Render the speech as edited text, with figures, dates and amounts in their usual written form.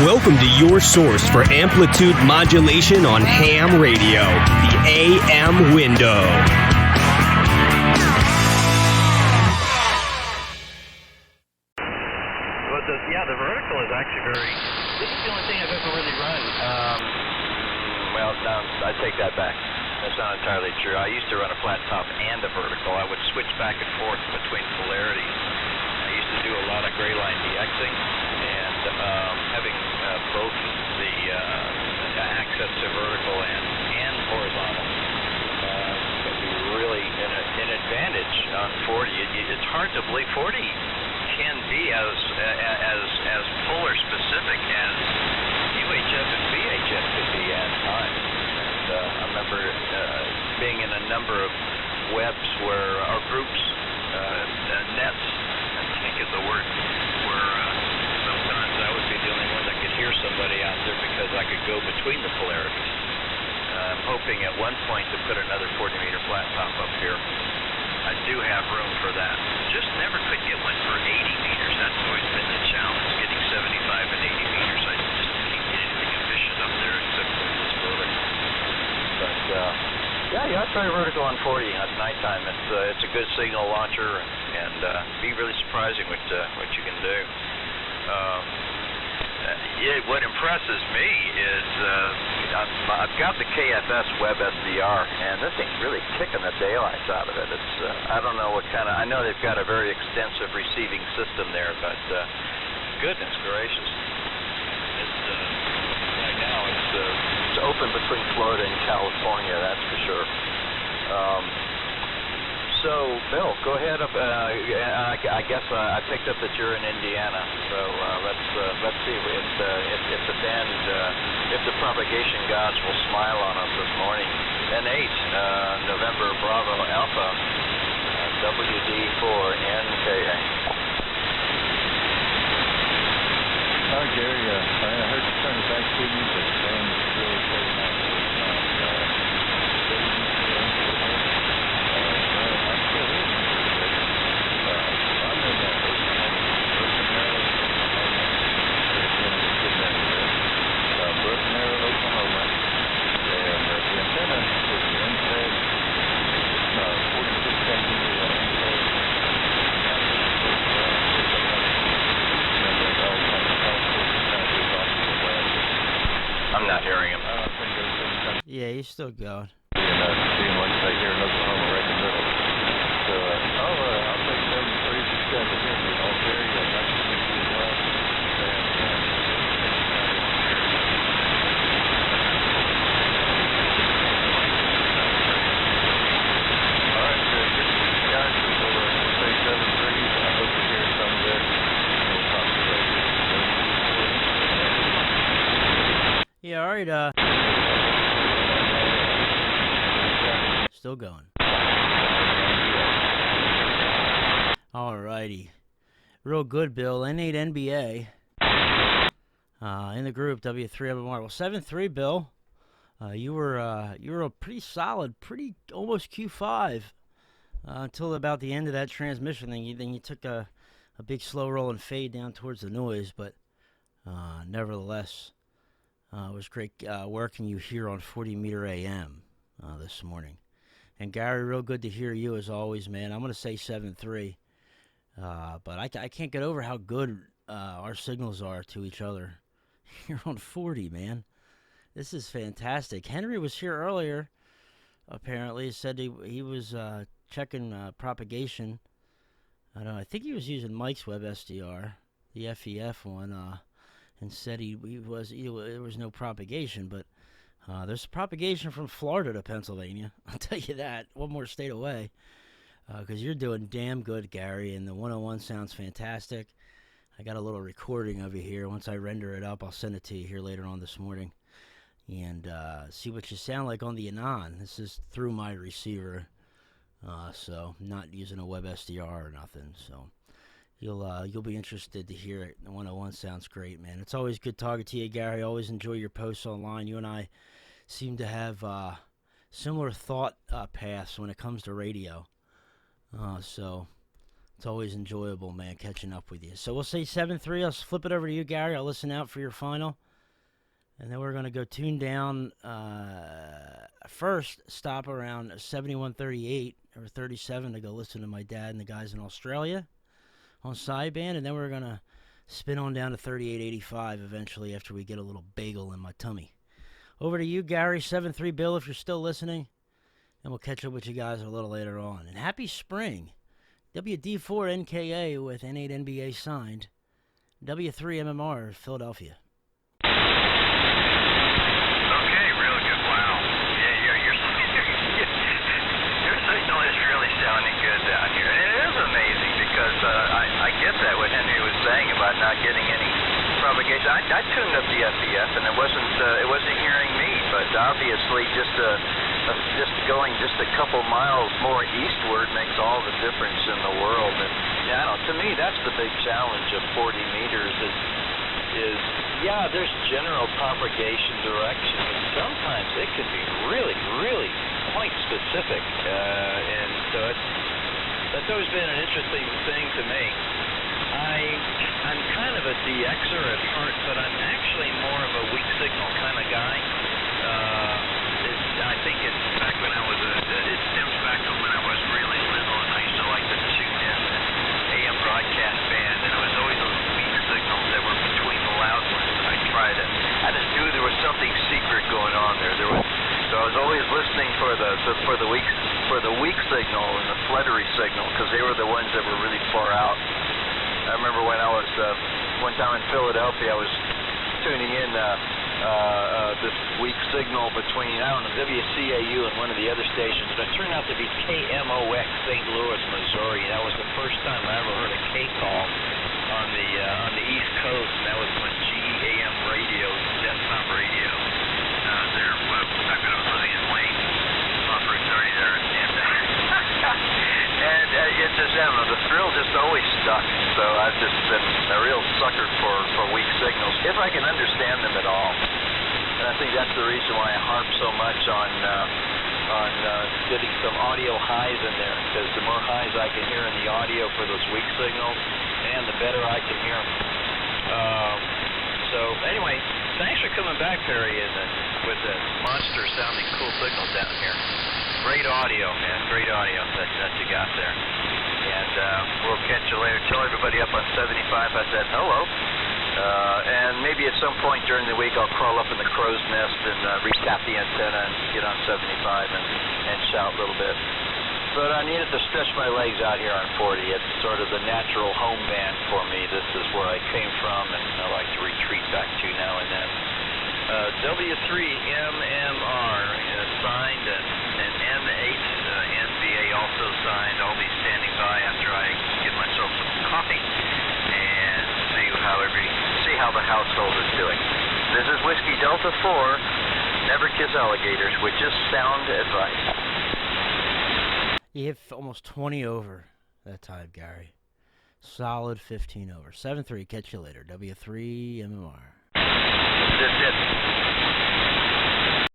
Welcome to your source for amplitude modulation on ham radio, the AM window. The vertical is actually very... This is the only thing I've ever really run. Well, no, I take that back. That's not entirely true. I used to run a flat top and a vertical. I would switch back and forth between polarities. I used to do a lot of gray line DXing, and having both the access to vertical and horizontal can be really an advantage on 40. It's hard to believe 40 can be as polar specific as UHF and VHF could be at times. And I remember being in a number of webs where our groups, nets, I think is the word, where sometimes I would be the only one that could hear somebody out there because I could go between the polarities. I'm hoping at one point to put another 40-meter flat top up here. I do have room for that. Just never could get one for 80 meters. That's always been the challenge, getting 75 and 80 meters. I just can't get anything efficient up there except for this building. But, I try vertical on 40 at nighttime. It's a good signal launcher, and be really surprising what you can do. What impresses me is I've got the KFS Web SDR, and this thing's really kicking the daylights out of it. It's I don't know what kind of... I know they've got a very extensive receiving system there, but goodness gracious, right now it's open between Florida and California, that's for sure. So, Bill, go ahead. I guess I picked up that you're in Indiana. So let's see if the propagation gods will smile on us this morning. N8, November Bravo Alpha, WD4NKA. Hi, Gary. I heard you turn it back to me, but Sam is really taking out. I'm not hearing him. Yeah, he's still going. Seeing like they hear in Oklahoma right in the middle. So I'll take 73 to 7 here. I'll carry you. Nice to meet you as well. All right, good to see you guys. We'll say 73. I hope you hear some of this. We'll talk to you later. Yeah, all right. Still going. All righty. Real good, Bill. N8 NBA. In the group, W3MMR. Well, 7-3, Bill. You were a pretty solid, pretty almost Q5 until about the end of that transmission. Then you took a big slow roll and fade down towards the noise, but nevertheless, it was great working you here on 40-meter AM this morning. And Gary, real good to hear you as always, man. I'm going to say 7-3, but I can't get over how good our signals are to each other here on 40, man. This is fantastic. Henry was here earlier, apparently. Said he was checking propagation. I think he was using Mike's Web SDR, the FEF one, and said there was no propagation, but there's propagation from Florida to Pennsylvania. I'll tell you that. One more state away, because you're doing damn good, Gary, and the 101 sounds fantastic. I got a little recording of you here. Once I render it up, I'll send it to you here later on this morning, and see what you sound like on the Anon. This is through my receiver, so I'm not using a Web SDR or nothing, so you'll be interested to hear it. The 101 sounds great, man. It's always good talking to you, Gary. I always enjoy your posts online. You and I seem to have similar thought paths when it comes to radio. So It's always enjoyable, man, catching up with you. So we'll say 7-3. I'll flip it over to you, Gary. I'll listen out for your final. And then we're going to go tune down first, stop around 7138 or 37 to go listen to my dad and the guys in Australia on sideband. And then we're going to spin on down to 3885 eventually after we get a little bagel in my tummy. Over to you, Gary. 7-3, Bill, if you're still listening. And we'll catch up with you guys a little later on. And happy spring. WD4NKA with N8NBA signed. W3MMR, Philadelphia. Sounding good down here. And it is amazing because I get that what Henry was saying about not getting any propagation. I tuned up the FEF and it wasn't hearing me, but obviously just going just a couple miles more eastward makes all the difference in the world. And yeah, I don't know, to me that's the big challenge of 40 meters is yeah, there's general propagation direction, but sometimes it can be really, really point specific, and so that's always been an interesting thing to me. I'm kind of a DXer at heart, but I'm actually more of a weak signal kind of guy. I think it's back when I was it stems back to when I was really little, and I used to like to tune in the AM broadcast band, and it was always those weak signals that were between the loud ones. I just knew there was something secret going on there. So I was always listening for the weak signal and the fluttery signal because they were the ones that were really far out. I remember when I was one time in Philadelphia, I was tuning in this weak signal between WCAU and one of the other stations, and it turned out to be KMOX St. Louis, Missouri. That was the first time I ever heard a K call on the East Coast, and that was when GAM radio, desktop radio, there. Back when I was living in Wayne, off Route 30 there, and it's just I don't know, the thrill just always stuck. So I've just been a real sucker for weak signals, if I can understand them at all. And I think that's the reason why I harp so much on getting some audio highs in there, because the more highs I can hear in the audio for those weak signals, and the better I can hear them. So anyway, thanks for coming back, Perry, with the monster sounding cool signals down here. Great audio, man. Great audio that you got there. And we'll catch you later. Tell everybody up on 75 I said hello. And maybe at some point during the week I'll crawl up in the crow's nest and retap the antenna and get on 75 and shout a little bit. But I needed to stretch my legs out here on 40. It's sort of the natural home band for me. This is where I came from, and I like to retreat back to now and then. W3MMR signed, and N8NBA also signed. I'll be standing by after I get myself some coffee and see how the household is doing. This is Whiskey Delta 4. Never kiss alligators, which is sound advice. You hit almost 20 over that time, Gary. Solid 15 over. 7-3. Catch you later. W3MMR. That's it.